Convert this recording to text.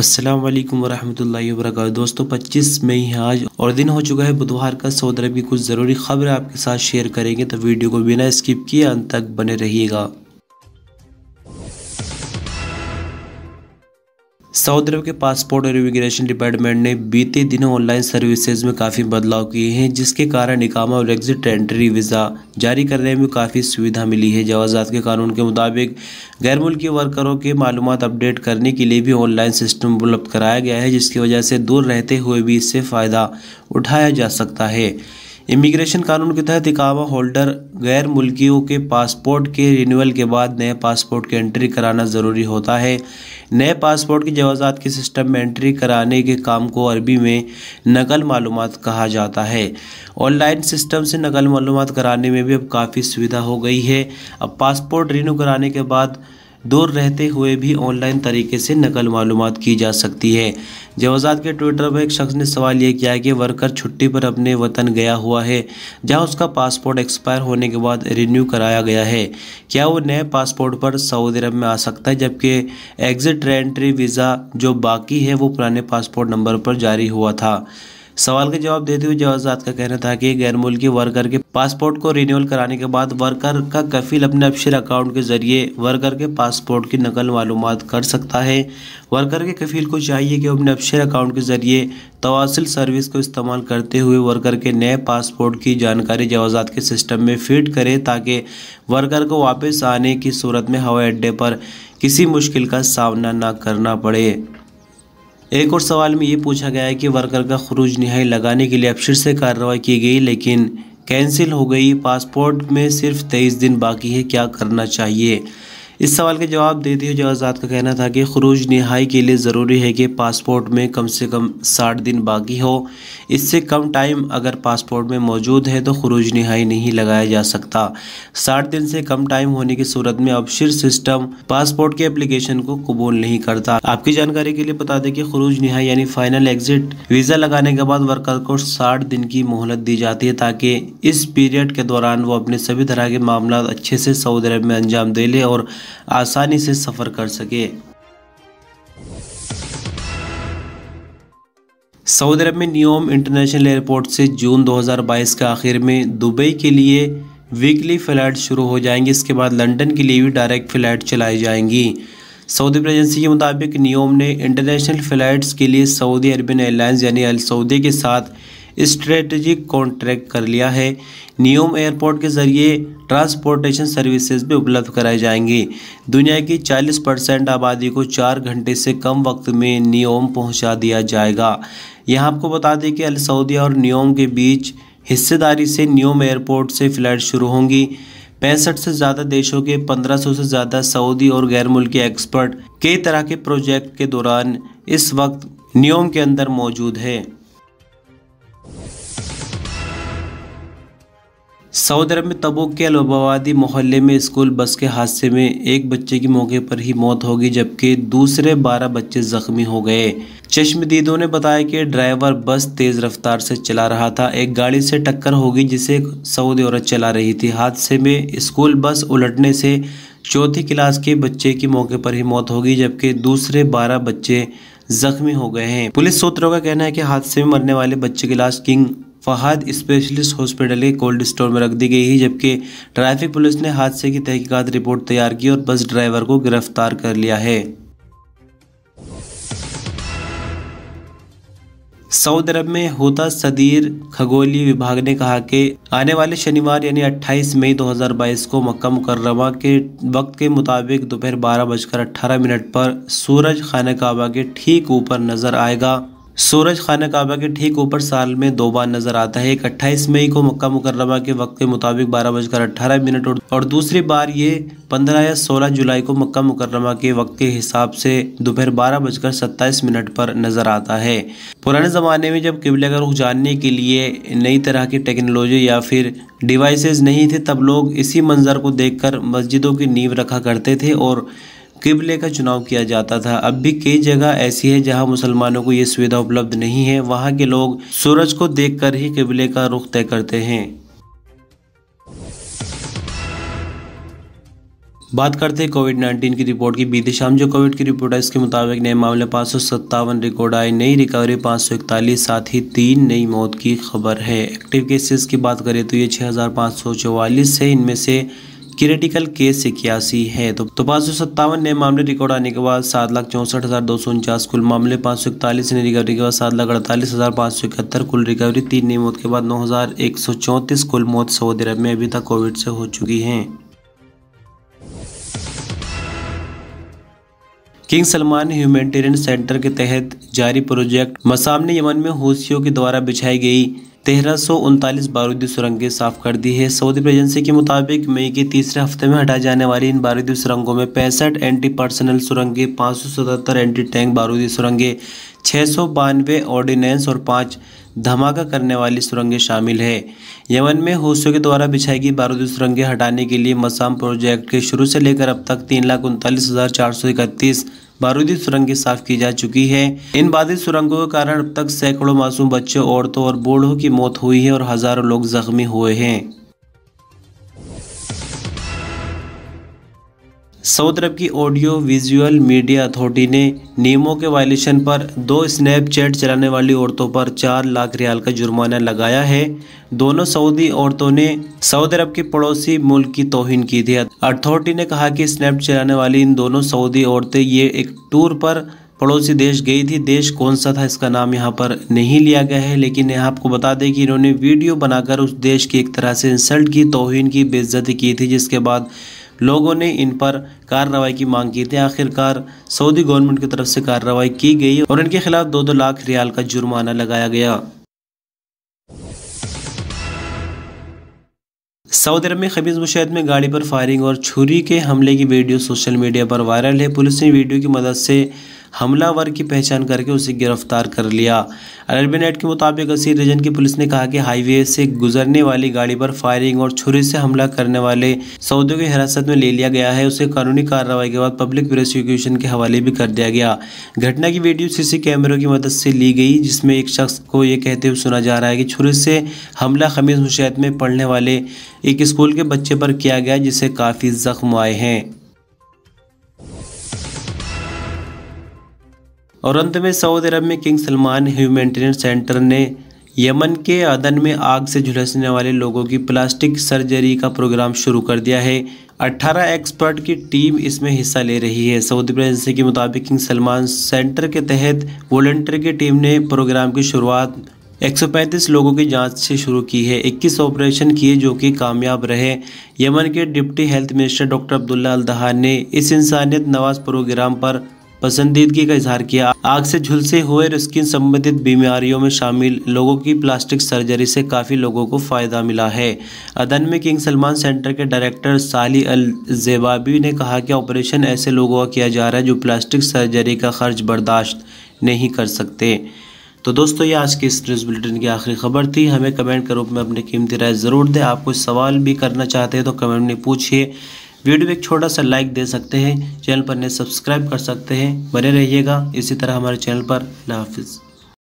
अस्सलाम वालेकुम वरहमतुल्लाहि वबरकातुहू। दोस्तों 25 मई है आज और दिन हो चुका है बुधवार का। सऊदी अरब की कुछ ज़रूरी खबर आपके साथ शेयर करेंगे, तो वीडियो को बिना स्किप किए अंत तक बने रहिएगा। सऊदी अरब के पासपोर्ट और इमिग्रेशन डिपार्टमेंट ने बीते दिनों ऑनलाइन सर्विसेज में काफ़ी बदलाव किए हैं, जिसके कारण इकामा और एग्जिट एंट्री वीज़ा जारी करने में काफ़ी सुविधा मिली है। जवाज़ात के कानून के मुताबिक गैर मुल्की वर्करों के मालूमात अपडेट करने के लिए भी ऑनलाइन सिस्टम उपलब्ध कराया गया है, जिसकी वजह से दूर रहते हुए भी इससे फ़ायदा उठाया जा सकता है। इमिग्रेशन कानून के तहत इकामा होल्डर गैर मुल्कियों के पासपोर्ट के रिन्यूअल के बाद नए पासपोर्ट की एंट्री कराना ज़रूरी होता है। नए पासपोर्ट की जवाज़ात के सिस्टम में एंट्री कराने के काम को अरबी में नकल मालूमात कहा जाता है। ऑनलाइन सिस्टम से नकल मालूमात कराने में भी अब काफ़ी सुविधा हो गई है। अब पासपोर्ट रिन्यू कराने के बाद दूर रहते हुए भी ऑनलाइन तरीके से नकल मालूमात की जा सकती है। जवाज़ात के ट्विटर पर एक शख्स ने सवाल यह किया कि वर्कर छुट्टी पर अपने वतन गया हुआ है, जहां उसका पासपोर्ट एक्सपायर होने के बाद रिन्यू कराया गया है। क्या वो नए पासपोर्ट पर सऊदी अरब में आ सकता है, जबकि एग्जिट एंट्री वीज़ा जो बाकी है वो पुराने पासपोर्ट नंबर पर जारी हुआ था। सवाल का जवाब देते हुए जवाज़ात का कहना था कि गैर मुल्की वर्कर के पासपोर्ट को रिन्यूअल कराने के बाद वर्कर का कफील अपने अबशर अकाउंट के जरिए वर्कर के पासपोर्ट की नकल मालूमात कर सकता है। वर्कर के कफील को चाहिए कि अपने अबशर अकाउंट के जरिए तवासुल सर्विस को इस्तेमाल करते हुए वर्कर के नए पासपोर्ट की जानकारी जवाज़ात के सिस्टम में फीड करे, ताकि वर्कर को वापस आने की सूरत में हवाई अड्डे पर किसी मुश्किल का सामना न करना पड़े। एक और सवाल में ये पूछा गया है कि वर्कर का खरूज नहाई लगाने के लिए अबशर से कार्रवाई की गई लेकिन कैंसिल हो गई। पासपोर्ट में सिर्फ 23 दिन बाकी है, क्या करना चाहिए? इस सवाल के जवाब देते हुए जवाज़ात का कहना था कि खरूज नहाई के लिए ज़रूरी है कि पासपोर्ट में कम से कम 60 दिन बाकी हो। इससे कम टाइम अगर पासपोर्ट में मौजूद है तो खरूज नहाई नहीं लगाया जा सकता। 60 दिन से कम टाइम होने की सूरत में अबशर सिस्टम पासपोर्ट के एप्लीकेशन को कबूल नहीं करता। आपकी जानकारी के लिए बता दें कि खरूज नहाई यानी फाइनल एग्जिट वीज़ा लगाने के बाद वर्कर को 60 दिन की मोहलत दी जाती है, ताकि इस पीरियड के दौरान वो अपने सभी तरह के मामला अच्छे से सऊदी अरब में अंजाम दे ले और आसानी से सफ़र कर सके। सऊदी अरब में नियोम इंटरनेशनल एयरपोर्ट से जून 2022 के आखिर में दुबई के लिए वीकली फ़्लाइट शुरू हो जाएंगी। इसके बाद लंदन के लिए भी डायरेक्ट फ़्लाइट चलाई जाएंगी। सऊदी एजेंसी के मुताबिक नियोम ने इंटरनेशनल फ़्लाइट्स के लिए सऊदी अरबियन एयरलाइंस यानी अल सऊदी के साथ स्ट्रेटेजिक कॉन्ट्रैक्ट कर लिया है। नियोम एयरपोर्ट के ज़रिए ट्रांसपोर्टेशन सर्विसेज भी उपलब्ध कराई जाएंगी। दुनिया की 40% आबादी को 4 घंटे से कम वक्त में नियोम पहुंचा दिया जाएगा। यहां आपको बता दें कि अल सऊदी और नियोम के बीच हिस्सेदारी से नियोम एयरपोर्ट से फ़्लाइट शुरू होंगी। 65 से ज़्यादा देशों के 1500 से ज़्यादा सऊदी और गैर मुल्की एक्सपर्ट कई तरह के प्रोजेक्ट के दौरान इस वक्त नियोम के अंदर मौजूद है। सऊदी अरब में तबूक के अल-अबादी मोहल्ले में स्कूल बस के हादसे में एक बच्चे की मौके पर ही मौत हो गई, जबकि दूसरे 12 बच्चे जख्मी हो गए। चश्मदीदों ने बताया कि ड्राइवर बस तेज़ रफ्तार से चला रहा था, एक गाड़ी से टक्कर हो गई जिसे सऊदी औरत चला रही थी। हादसे में स्कूल बस उलटने से चौथी क्लास के बच्चे की मौके पर ही मौत हो गई, जबकि दूसरे 12 बच्चे जख्मी हो गए हैं। पुलिस सूत्रों का कहना है कि हादसे में मरने वाले बच्चे की लाश किंग फहद स्पेशलिस्ट हॉस्पिटल के कोल्ड स्टोर में रख दी गई है, जबकि ट्रैफिक पुलिस ने हादसे की तहकीकात रिपोर्ट तैयार की और बस ड्राइवर को गिरफ्तार कर लिया है। सऊदी अरब में होता सदीर खगोलीय विभाग ने कहा कि आने वाले शनिवार यानी 28 मई 2022 को मक्का मुकर्रमा के वक्त के मुताबिक दोपहर 12:18 पर सूरज खाना काबा के ठीक ऊपर नजर आएगा। सूरज खाना काबा के ठीक ऊपर साल में 2 बार नजर आता है। एक 28 मई को मक्का मुकर्रमा के वक्त के मुताबिक 12:18 और दूसरी बार ये 15 या 16 जुलाई को मक्का मुकर्रमा के वक्त के हिसाब से दोपहर 12:27 पर नजर आता है। पुराने ज़माने में जब किबले का रुख जानने के लिए नई तरह की टेक्नोलॉजी या फिर डिवाइसेस नहीं थे, तब लोग इसी मंजर को देखकर मस्जिदों की नींव रखा करते थे और किबले का चुनाव किया जाता था। अब भी कई जगह ऐसी है जहां मुसलमानों को ये सुविधा उपलब्ध नहीं है। वहां के लोग सूरज को देखकर ही किबले का रुख तय करते हैं। बात करते हैं कोविड-19 की रिपोर्ट की। बीती शाम जो कोविड की रिपोर्ट है इसके मुताबिक नए मामले 557 रिकॉर्ड आए, नई रिकवरी 541, साथ ही 3 नई मौत की खबर है। एक्टिव केसेस की बात करें तो ये 6544 है, इनमें से क्रिटिकल केस 81 है। तो 557 नए मामले रिकॉर्ड आने के बाद 7,64,249 कुल मामले, 541 नई रिकवरी के बाद 7,48,571 कुल रिकवरी, 3 नई मौत के बाद 9,134 कुल मौत सऊदी अरब में अभी तक कोविड से हो चुकी हैं। किंग सलमान ह्यूमैनिटेरियन सेंटर के तहत जारी प्रोजेक्ट मसाम ने यमन में हूथियों के द्वारा बिछाई गई 1339 बारूदी सुरंगें साफ कर दी है। सऊदी एजेंसी के मुताबिक मई के तीसरे हफ्ते में हटाए जाने वाली इन बारूदी सुरंगों में 65 एंटी पर्सनल सुरंगें, 577 एंटी टैंक बारूदी सुरंगें, 692 ऑर्डिनेंस और 5 धमाका करने वाली सुरंगें शामिल है। यमन में हूथियों के द्वारा बिछाई गई बारूदी सुरंगें हटाने के लिए मसाम प्रोजेक्ट के शुरू से लेकर अब तक 3,39,431 बारूदी सुरंगें साफ की जा चुकी है। इन बारूदी सुरंगों के कारण अब तक सैकड़ों मासूम बच्चों, औरतों और बूढ़ों की मौत हुई है और हजारों लोग जख्मी हुए हैं। सऊदी अरब की ऑडियो विजुअल मीडिया अथॉरिटी ने नियमों के वायलेशन पर 2 स्नैपचैट चलाने वाली औरतों पर 4 लाख रियाल का जुर्माना लगाया है। दोनों सऊदी औरतों ने सऊदी अरब के पड़ोसी मुल्क की तौहीन की थी। अथॉरिटी ने कहा कि स्नैप चलाने वाली इन दोनों सऊदी औरतें ये एक टूर पर पड़ोसी देश गई थी। देश कौन सा था इसका नाम यहाँ पर नहीं लिया गया है, लेकिन यहाँ आपको बता दें कि इन्होंने वीडियो बनाकर उस देश की एक तरह से इंसल्ट की, तौहीन की, बेइज्जती की थी, जिसके बाद लोगों ने इन पर कार्रवाई की मांग की थी। आखिरकार सऊदी गवर्नमेंट की तरफ से कार्रवाई की गई और इनके खिलाफ 2-2 लाख रियाल का जुर्माना लगाया गया। सऊदी अरब में खबीज मुशाहिद में गाड़ी पर फायरिंग और छुरी के हमले की वीडियो सोशल मीडिया पर वायरल है। पुलिस ने वीडियो की मदद से हमलावर की पहचान करके उसे गिरफ्तार कर लिया। अरबी नेट के मुताबिक असीर रीजन की पुलिस ने कहा कि हाईवे से गुजरने वाली गाड़ी पर फायरिंग और छुरी से हमला करने वाले सऊदियों की हिरासत में ले लिया गया है। उसे कानूनी कार्रवाई के बाद पब्लिक प्रोसिक्यूशन के हवाले भी कर दिया गया। घटना की वीडियो सीसी कैमरों की मदद से ली गई, जिसमें एक शख्स को ये कहते हुए सुना जा रहा है कि छुरी से हमला खमीज मुशाहिद में पढ़ने वाले एक स्कूल के बच्चे पर किया गया, जिसे काफ़ी जख्म आए हैं। और अंत में सऊदी अरब में किंग सलमान ह्यूमैनिटेरियन सेंटर ने यमन के अदन में आग से झुलसने वाले लोगों की प्लास्टिक सर्जरी का प्रोग्राम शुरू कर दिया है। 18 एक्सपर्ट की टीम इसमें हिस्सा ले रही है। सऊदी एजेंसी के मुताबिक किंग सलमान सेंटर के तहत वॉलंटियर की टीम ने प्रोग्राम की शुरुआत 135 लोगों की जांच से शुरू की है। 21 ऑपरेशन किए जो कि कामयाब रहे। यमन के deputy health minister doctor Abdullah Al Dahan ने इस इंसानियत नवाज प्रोग्राम पर पसंदीदगी का इजहार किया। आग से झुलसे हुए और स्किन संबंधित बीमारियों में शामिल लोगों की प्लास्टिक सर्जरी से काफ़ी लोगों को फ़ायदा मिला है। अदन में किंग सलमान सेंटर के डायरेक्टर साली अल जेबाबी ने कहा कि ऑपरेशन ऐसे लोगों का किया जा रहा है जो प्लास्टिक सर्जरी का खर्च बर्दाश्त नहीं कर सकते। तो दोस्तों, ये आज की इस न्यूज़ बुलेटिन की आखिरी खबर थी। हमें कमेंट के रूप में अपनी कीमती राय ज़रूर दें। आप कोई सवाल भी करना चाहते हैं तो कमेंट में पूछिए। वीडियो में एक छोटा सा लाइक दे सकते हैं। चैनल पर नए सब्सक्राइब कर सकते हैं। बने रहिएगा इसी तरह हमारे चैनल पर। अल्लाह हाफिज़।